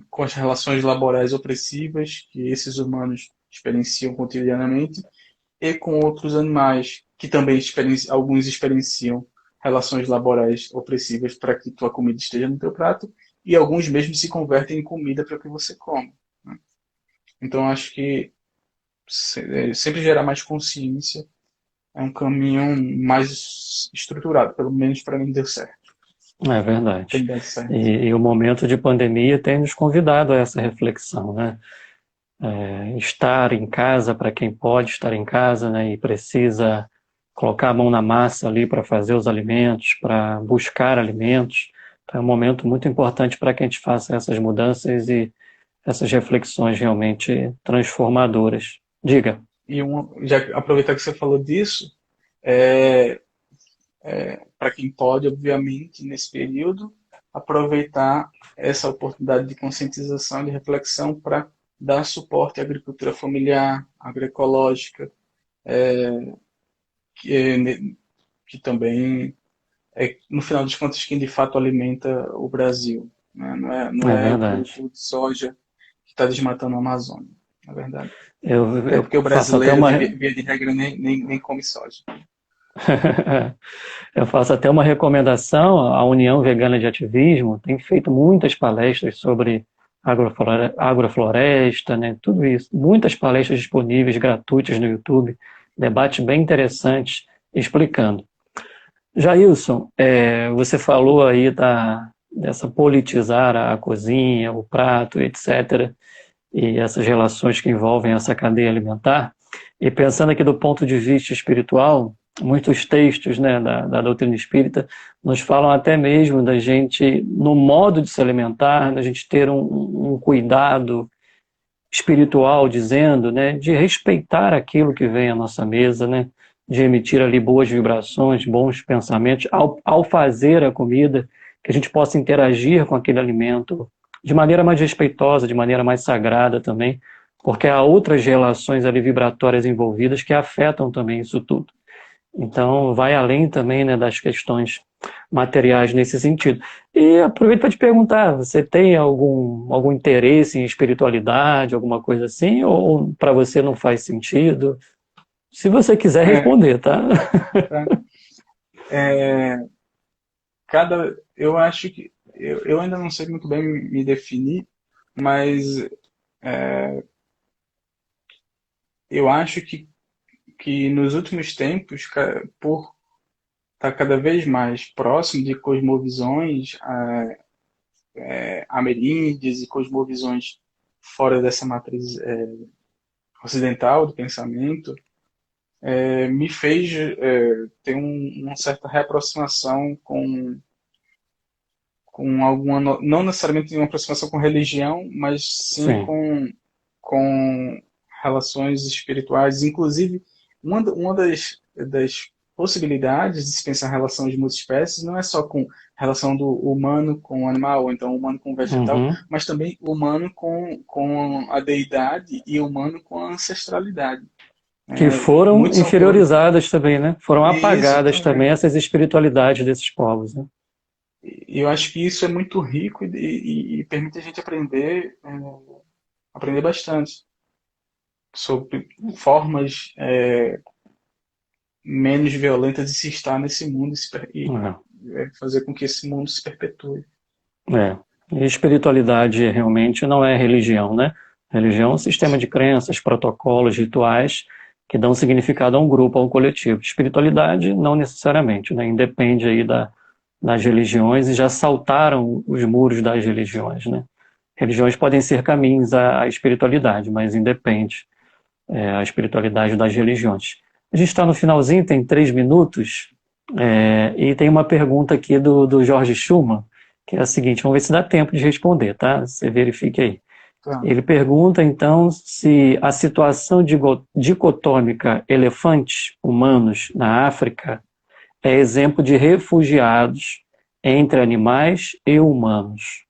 com as relações laborais opressivas que esses humanos experienciam cotidianamente, e com outros animais que também alguns experienciam relações laborais opressivas para que tua comida esteja no teu prato, e alguns mesmo se convertem em comida para que você come, né? Então acho que sempre gerar mais consciência é um caminho mais estruturado, pelo menos para mim deu certo. É verdade. Tem dado certo. E o momento de pandemia tem nos convidado a essa reflexão, né? Estar em casa para quem pode estar em casa, né, e precisa colocar a mão na massa ali para fazer os alimentos, para buscar alimentos. Então, é um momento muito importante para que a gente faça essas mudanças e essas reflexões realmente transformadoras. Diga. E já aproveitar que você falou disso, é, para quem pode, obviamente, nesse período, aproveitar essa oportunidade de conscientização e de reflexão para dar suporte à agricultura familiar, agroecológica, que também no final das contas, quem de fato alimenta o Brasil, né? Não É é o verdade. produtor de soja que está desmatando a Amazônia, na verdade. Até Eu porque o faço até brasileiro, uma, via de regra, nem come soja. eu faço até uma recomendação. A União Vegana de Ativismo tem feito muitas palestras sobre agrofloresta, né, tudo isso. Muitas palestras disponíveis, gratuitas no YouTube, debates bem interessantes explicando. Jailson, você falou aí dessa politizar a cozinha, o prato, etc., e essas relações que envolvem essa cadeia alimentar. E pensando aqui do ponto de vista espiritual, muitos textos, né, da doutrina espírita nos falam até mesmo da gente, no modo de se alimentar, da gente ter um cuidado espiritual, dizendo, né, de respeitar aquilo que vem à nossa mesa, né, de emitir ali boas vibrações, bons pensamentos, ao fazer a comida, que a gente possa interagir com aquele alimento de maneira mais respeitosa, de maneira mais sagrada também, porque há outras relações ali vibratórias envolvidas que afetam também isso tudo. Então, vai além também, né, das questões materiais nesse sentido. E aproveito para te perguntar, você tem algum interesse em espiritualidade, alguma coisa assim, ou para você não faz sentido? Se você quiser É, responder, tá? tá. É, eu acho que eu ainda não sei muito bem me definir, mas eu acho que nos últimos tempos, por estar cada vez mais próximo de cosmovisões ameríndias e cosmovisões fora dessa matriz ocidental do pensamento, me fez ter uma certa reaproximação com alguma, não necessariamente uma aproximação com religião, mas sim Sim. com relações espirituais. Inclusive, uma das possibilidades de se pensar relação de multiespécies não é só com relação do humano com o animal, ou então humano com o vegetal, Uhum. mas também humano com a deidade e humano com a ancestralidade. Que foram Muitos autores. inferiorizadas também, né? Foram Isso apagadas também também. essas espiritualidades desses povos, né? E eu acho que isso é muito rico e permite a gente aprender bastante sobre formas menos violentas de se estar nesse mundo e fazer com que esse mundo se perpetue. É. E espiritualidade realmente não é religião, né? Religião é um sistema de crenças, protocolos, rituais que dão significado a um grupo, a um coletivo. Espiritualidade não necessariamente, né? Independe aí das religiões e já saltaram os muros das religiões, né? Religiões podem ser caminhos à espiritualidade, mas independe a espiritualidade das religiões. A gente está no finalzinho, tem 3 minutos, e tem uma pergunta aqui do Jorge Schumann, que é a seguinte, vamos ver se dá tempo de responder, tá? Você verifique aí. Tá. Ele pergunta, então, se a situação dicotômica elefantes-humanos na África é exemplo de refugiados entre animais e humanos.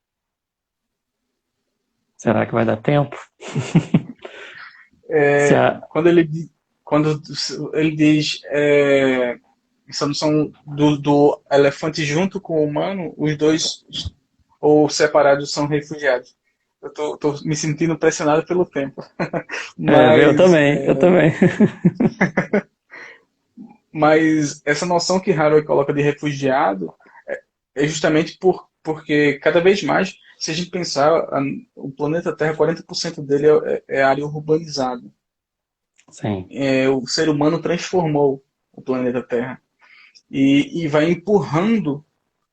Será que vai dar tempo? Se É, a... quando ele diz essa noção do elefante junto com o humano, os dois ou separados são refugiados. Tô me sentindo pressionado pelo tempo. eu Mas, também, eu também. mas essa noção que Haraway coloca de refugiado é justamente porque cada vez mais, se a gente pensar, o planeta Terra, 40% dele é área urbanizada. Sim. O ser humano transformou o planeta Terra e vai empurrando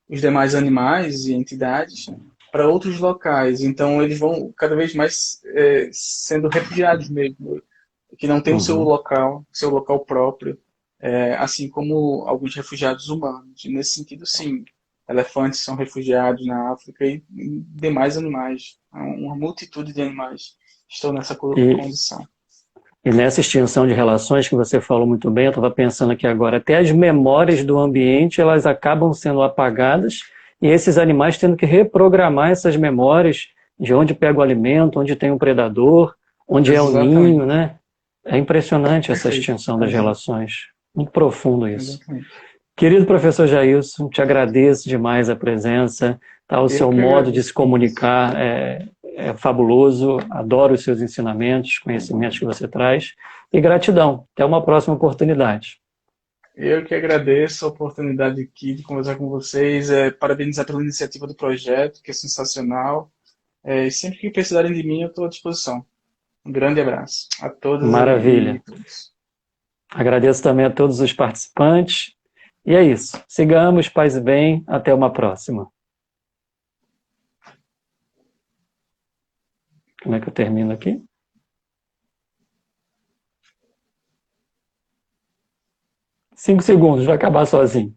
os demais animais e entidades para outros locais. Então eles vão cada vez mais sendo refugiados mesmo, que não tem o Uhum. seu local próprio, assim como alguns refugiados humanos. E nesse sentido, sim, elefantes são refugiados na África e demais animais, uma multitude de animais estão nessa E, condição. e nessa extinção de relações que você falou muito bem, eu estava pensando aqui agora, até as memórias do ambiente, elas acabam sendo apagadas e esses animais tendo que reprogramar essas memórias de onde pega o alimento, onde tem um predador, onde é o ninho, Exatamente. né? É impressionante essa Perfeito. extinção das relações. Muito profundo isso. Exatamente. Querido professor Jailson, te agradeço demais a presença, tá? O Eu seu que modo de se agradeço. comunicar é fabuloso, adoro os seus ensinamentos, conhecimentos que você traz, e gratidão. Até uma próxima oportunidade. Eu que agradeço a oportunidade aqui de conversar com vocês, parabenizar pela iniciativa do projeto, que é sensacional. E sempre que precisarem de mim, eu estou à disposição. Um grande abraço a todas e Maravilha. todos. Agradeço também a todos os participantes. E é isso. Sigamos, paz e bem. Até uma próxima. Como é que eu termino aqui? 5 segundos, vai acabar sozinho.